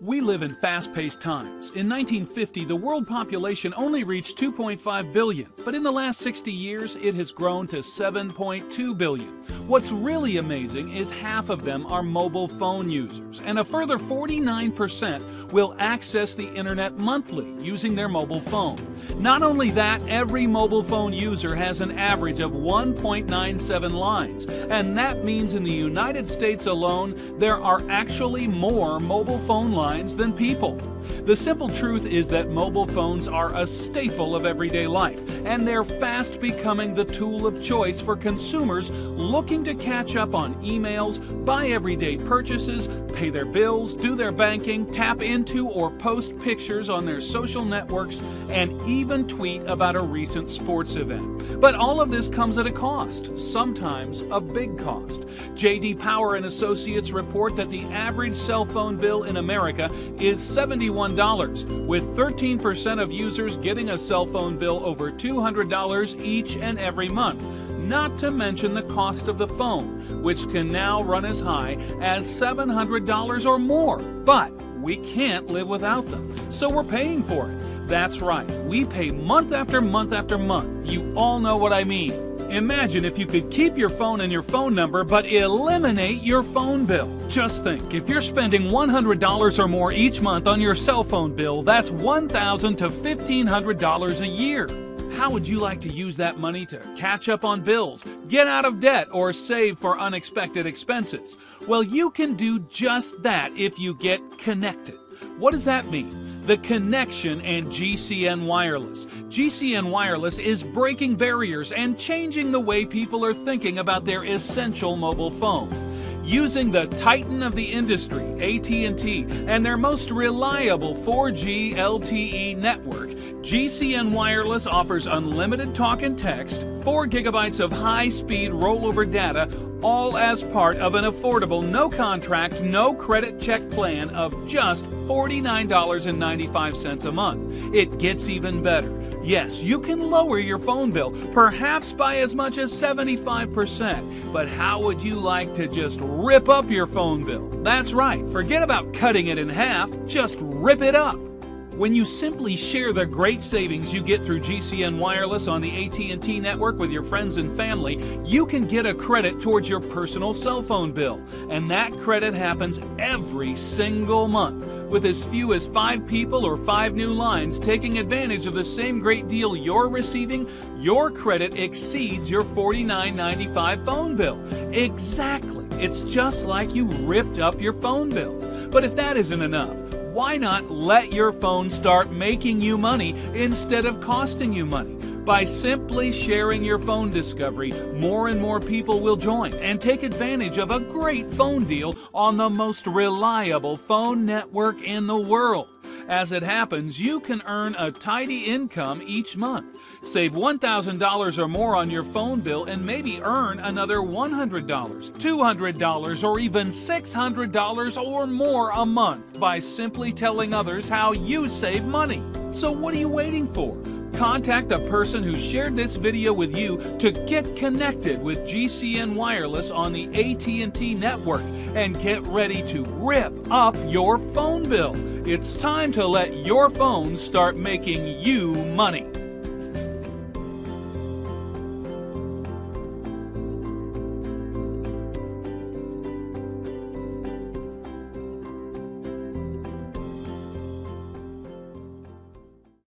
We live in fast-paced times. In 1950, the world population only reached 2.5 billion, but in the last 60 years, it has grown to 7.2 billion. What's really amazing is half of them are mobile phone users, and a further 49% will access the internet monthly using their mobile phone. Not only that, every mobile phone user has an average of 1.97 lines, and that means in the United States alone, there are actually more mobile phone lines than people. The simple truth is that mobile phones are a staple of everyday life, and they're fast becoming the tool of choice for consumers looking to catch up on emails, buy everyday purchases, pay their bills, do their banking, tap into or post pictures on their social networks, and even tweet about a recent sports event. But all of this comes at a cost, sometimes a big cost. J.D. Power and Associates report that the average cell phone bill in America is $71, with 13% of users getting a cell phone bill over $200 each and every month. Not to mention the cost of the phone, which can now run as high as $700 or more. But we can't live without them, so we're paying for it. That's right, we pay month after month after month. You all know what I mean. Imagine if you could keep your phone and your phone number, but eliminate your phone bill. Just think, if you're spending $100 or more each month on your cell phone bill, that's $1,000 to $1,500 a year. How would you like to use that money to catch up on bills, get out of debt, or save for unexpected expenses? Well, you can do just that if you get connected. What does that mean? The connection and GCN Wireless. GCN Wireless is breaking barriers and changing the way people are thinking about their essential mobile phone. Using the titan of the industry, AT&T, and their most reliable 4G LTE network, GCN Wireless offers unlimited talk and text, 4 gigabytes of high-speed rollover data, all as part of an affordable, no-contract, no-credit check plan of just $49.95 a month. It gets even better. Yes, you can lower your phone bill, perhaps by as much as 75%. But how would you like to just rip up your phone bill? That's right, forget about cutting it in half, just rip it up. When you simply share the great savings you get through GCN Wireless on the AT&T network with your friends and family, you can get a credit towards your personal cell phone bill. And that credit happens every single month. With as few as 5 people or 5 new lines taking advantage of the same great deal you're receiving, your credit exceeds your $49.95 phone bill. Exactly. It's just like you ripped up your phone bill. But if that isn't enough, why not let your phone start making you money instead of costing you money? By simply sharing your phone discovery, more and more people will join and take advantage of a great phone deal on the most reliable phone network in the world. As it happens, you can earn a tidy income each month. Save $1,000 or more on your phone bill and maybe earn another $100, $200, or even $600 or more a month by simply telling others how you save money. So what are you waiting for? Contact the person who shared this video with you to get connected with GCN Wireless on the AT&T network and get ready to rip up your phone bill. It's time to let your phone start making you money.